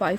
5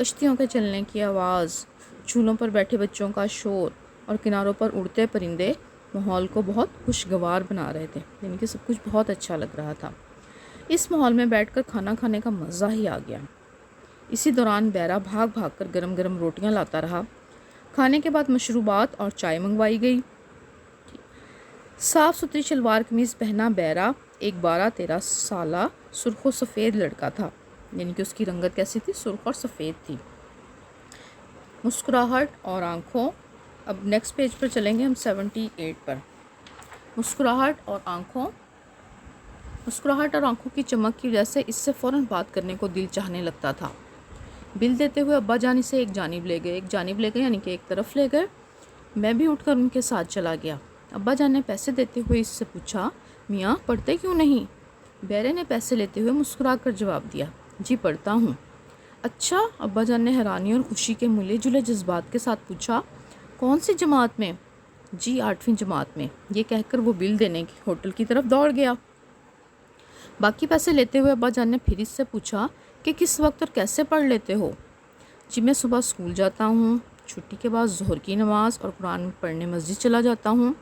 کشتیوں کے چلنے کی آواز، جھولوں پر بیٹھے بچوں کا شور اور کناروں پر اڑتے پرندے ماحول کو بہت خوشگوار بنا رہے تھے، یعنی کہ سب کچھ بہت اچھا لگ رہا تھا۔ اس ماحول میں بیٹھ کر کھانا کھانے کا مزہ ہی آ گیا۔ اسی دوران بیرا بھاگ بھاگ کر گرم گرم روٹیاں لاتا رہا۔ کھانے کے بعد مشروبات اور چائے منگوائی گئی۔ صاف ستھری شلوار قمیض پہنا بیرا ایک 12-13 سالہ سرخ و سفید لڑکا تھا، یعنی کہ اس کی رنگت کیسی تھی؟ سرخ اور سفید تھی۔ مسکراہٹ اور آنکھوں، اب نیکسٹ پیج پر چلیں گے ہم 78 پر۔ مسکراہٹ اور آنکھوں کی چمک کی وجہ سے اس سے فوراً بات کرنے کو دل چاہنے لگتا تھا۔ بل دیتے ہوئے ابا جان اسے ایک جانب لے گئے یعنی کہ ایک طرف لے گئے۔ میں بھی اٹھ کر ان کے ساتھ چلا گیا۔ ابا جان نے پیسے دیتے ہوئے اس سے پوچھا، میاں پڑھتے کیوں نہیں؟ بیرے نے پیسے لیتے ہوئے مسکرا کر جواب دیا، جی پڑھتا ہوں۔ اچھا؟ ابا جان نے حیرانی اور خوشی کے ملے جلے جذبات کے ساتھ پوچھا، کون سی جماعت میں؟ جی 8ویں جماعت میں۔ یہ کہہ کر وہ بل دینے کی ہوٹل کی طرف دوڑ گیا۔ باقی پیسے لیتے ہوئے ابا جان نے پھر اس سے پوچھا کہ کس وقت اور کیسے پڑھ لیتے ہو؟ جی میں صبح اسکول جاتا ہوں، چھٹی کے بعد ظہر کی نماز اور قرآن پڑھنے مسجد چلا جاتا ہوں،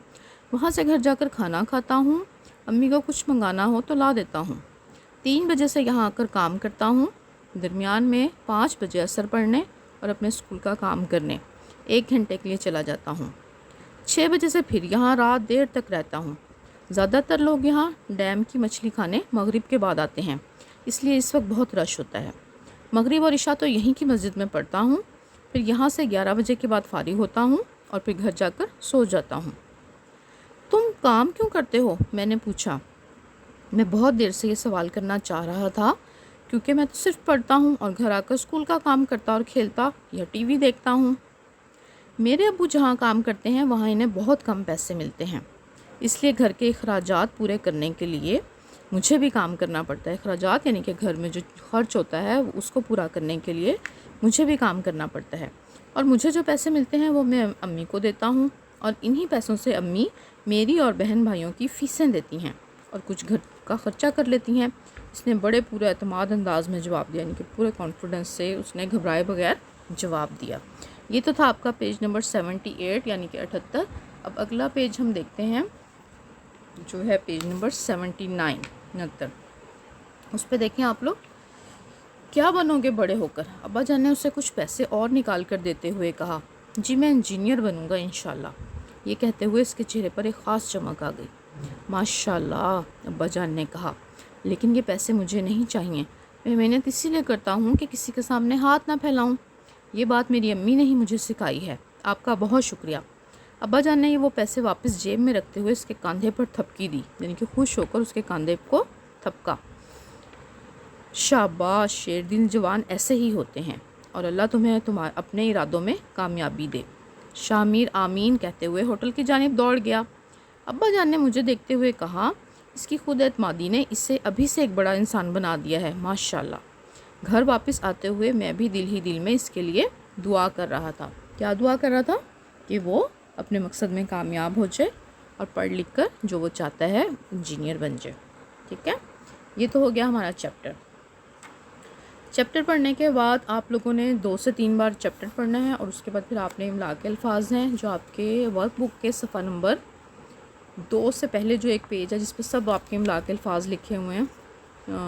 وہاں سے گھر جا کر کھانا کھاتا ہوں، امی کو کچھ منگانا ہو تو لا دیتا ہوں، 3 بجے سے یہاں آ کر کام کرتا ہوں، درمیان میں 5 بجے عصر پڑھنے اور اپنے اسکول کا کام کرنے 1 گھنٹے کے لیے چلا جاتا ہوں، 6 بجے سے پھر یہاں رات دیر تک رہتا ہوں۔ زیادہ تر لوگ یہاں ڈیم کی مچھلی کھانے مغرب کے بعد آتے ہیں، اس لیے اس وقت بہت رش ہوتا ہے۔ مغرب اور عشاء تو یہیں کی مسجد میں پڑھتا ہوں، پھر یہاں سے 11 بجے کے بعد فارغ ہوتا ہوں اور پھر گھر جا کر سو جاتا ہوں۔ تم کام کیوں کرتے ہو؟ میں نے پوچھا۔ میں بہت دیر سے یہ سوال کرنا چاہ رہا تھا، کیونکہ میں تو صرف پڑھتا ہوں اور گھر آ کر اسکول کا کام کرتا اور کھیلتا یا ٹی وی دیکھتا ہوں۔ میرے ابو جہاں کام کرتے ہیں وہاں انہیں بہت کم پیسے ملتے ہیں، اس لیے گھر کے اخراجات پورے کرنے کے لیے مجھے بھی کام کرنا پڑتا ہے۔ اخراجات یعنی کہ گھر میں جو خرچ ہوتا ہے اس کو پورا کرنے کے لیے مجھے بھی کام کرنا پڑتا ہے، اور مجھے جو پیسے ملتے ہیں وہ میں امی کو دیتا ہوں، اور انہی پیسوں سے امی میری اور بہن بھائیوں کی فیسیں دیتی ہیں اور کچھ گھر کا خرچہ کر لیتی ہیں۔ اس نے بڑے پورے اعتماد انداز میں جواب دیا، یعنی کہ پورے کانفیڈنس سے اس نے گھبرائے بغیر جواب دیا۔ یہ تو تھا آپ کا پیج نمبر 78 یعنی کہ 78۔ اب اگلا پیج ہم دیکھتے ہیں جو ہے پیج نمبر 79 69۔ اس پہ دیکھیں آپ لوگ، کیا بنو گے بڑے ہو کر؟ ابا جان نے اسے کچھ پیسے اور نکال کر دیتے ہوئے کہا، جی میں انجینئر بنوں گا انشاءاللہ۔ یہ کہتے ہوئے اس کے چہرے پر ایک خاص چمک آ گئی۔ ماشاءاللہ، ابا جان نے کہا، لیکن یہ پیسے مجھے نہیں چاہیے، میں محنت اسی لیے کرتا ہوں کہ کسی کے سامنے ہاتھ نہ پھیلاؤں۔ یہ بات میری امی نے ہی مجھے سکھائی ہے، آپ کا بہت شکریہ۔ ابا جان نے وہ پیسے واپس جیب میں رکھتے ہوئے اس کے کاندھے پر تھپکی دی، یعنی کہ خوش ہو کر اس کے کاندھے کو تھپکا۔ شاباش، شیر دل جوان ایسے ہی ہوتے ہیں، اور اللہ تمہیں اپنے ارادوں میں کامیابی دے۔ شاہ میر آمین کہتے ہوئے ہوٹل کی جانب دوڑ گیا۔ ابا جان نے مجھے دیکھتے ہوئے کہا، اس کی خود اعتمادی نے اسے ابھی سے ایک بڑا انسان بنا دیا ہے، ماشاءاللہ۔ گھر واپس آتے ہوئے میں بھی دل ہی دل میں اس کے لیے دعا کر رہا تھا۔ کیا دعا کر رہا تھا؟ کہ وہ اپنے مقصد میں کامیاب ہو جائے اور پڑھ لکھ کر جو وہ چاہتا ہے انجینئر بن جائے۔ ٹھیک ہے، یہ تو ہو گیا ہمارا چیپٹر۔ چیپٹر پڑھنے کے بعد آپ لوگوں نے 2 سے 3 بار چیپٹر پڑھنا ہے، اور اس کے بعد پھر آپ نے املا کے الفاظ ہیں جو آپ کے ورک بک کے صفحہ نمبر 2 سے پہلے جو ایک پیج ہے جس پہ سب آپ کے املا کے الفاظ لکھے ہوئے ہیں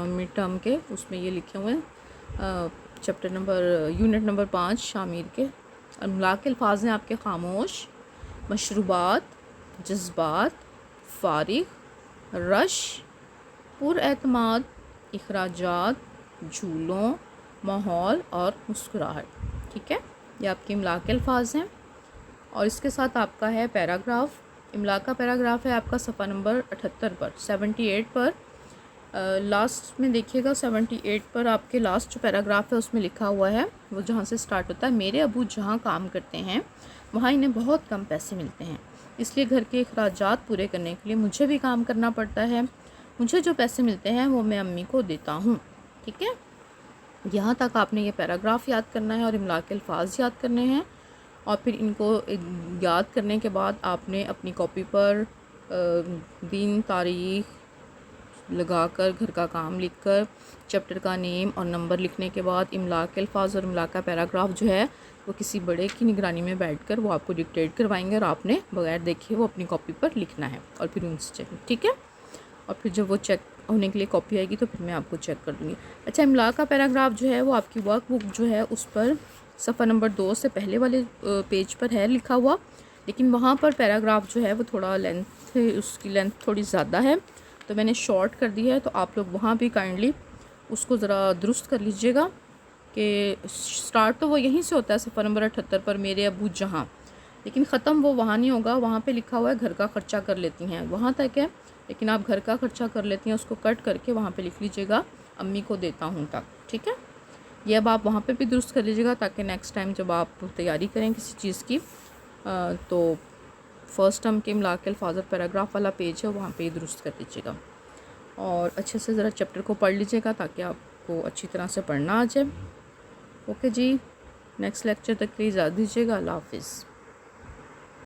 مڈ ٹرم کے، اس میں یہ لکھے ہوئے ہیں چیپٹر نمبر یونٹ نمبر 5 شامیر کے املا کے الفاظ ہیں آپ کے خاموش، مشروبات، جذبات، فارغ، رش، پر اعتماد، اخراجات، جھولوں، ماحول اور مسکراہٹ۔ ٹھیک ہے، یہ آپ کے املا کے الفاظ ہیں، اور اس کے ساتھ آپ کا ہے پیراگراف۔ املا کا پیراگراف ہے آپ کا صفحہ نمبر 78 پر 78 پر لاسٹ میں دیکھیے گا 78 پر آپ کے لاسٹ جو پیراگراف ہے اس میں لکھا ہوا ہے، وہ جہاں سے سٹارٹ ہوتا ہے، میرے ابو جہاں کام کرتے ہیں وہاں انہیں بہت کم پیسے ملتے ہیں، اس لیے گھر کے اخراجات پورے کرنے کے لیے مجھے بھی کام کرنا پڑتا ہے، مجھے جو پیسے ملتے ہیں وہ میں امی کو دیتا ہوں۔ ٹھیک ہے، یہاں تک آپ نے یہ پیراگراف یاد کرنا ہے اور املا کے الفاظ یاد کرنے ہیں، اور پھر ان کو یاد کرنے کے بعد آپ نے اپنی کاپی پر دن، تاریخ، لگا کر گھر کا کام لکھ کر چیپٹر کا نیم اور نمبر لکھنے کے بعد املا کے الفاظ اور املا کا پیراگراف جو ہے وہ کسی بڑے کی نگرانی میں بیٹھ کر وہ آپ کو ڈکٹیٹ کروائیں گے اور آپ نے بغیر دیکھے وہ اپنی کاپی پر لکھنا ہے اور پھر ان سے چیک، ٹھیک ہے؟ اور پھر جب وہ چیک ہونے کے لیے کاپی آئے گی تو پھر میں آپ کو چیک کر دوں گی۔ اچھا، املا کا پیراگراف جو ہے وہ آپ کی ورک بک جو ہے اس پر صفحہ نمبر 2 سے پہلے والے پیج پر ہے لکھا ہوا، لیکن وہاں پر پیراگراف جو ہے وہ تھوڑا اس کی لینتھ تھوڑی زیادہ ہے تو میں نے شارٹ کر دی ہے، تو آپ لوگ وہاں بھی کائنڈلی اس کو ذرا درست کر لیجئے گا کہ سٹارٹ تو وہ یہیں سے ہوتا ہے صفحہ نمبر 78 پر، میرے ابو جہاں، لیکن ختم وہ وہاں نہیں ہوگا، وہاں پہ لکھا ہوا ہے گھر کا خرچہ کر لیتی ہیں، وہاں تک ہے، لیکن آپ گھر کا خرچہ کر لیتی ہیں اس کو کٹ کر کے وہاں پہ لکھ لیجئے گا امی کو دیتا ہوں تک، ٹھیک ہے؟ یہ اب آپ وہاں پہ بھی درست کر لیجئے گا تاکہ نیکسٹ ٹائم جب آپ تیاری کریں کسی چیز کی تو فرسٹ ٹرم کے املا کے الفاظ اور پیراگراف والا پیج ہے وہاں پہ ہی درست کر لیجئے گا، اور اچھے سے ذرا چیپٹر کو پڑھ لیجئے گا تاکہ آپ کو اچھی طرح سے پڑھنا آ جائے۔ اوکے جی، نیکسٹ لیکچر تک کے لیے اجازت دیجیے گا، اللہ حافظ۔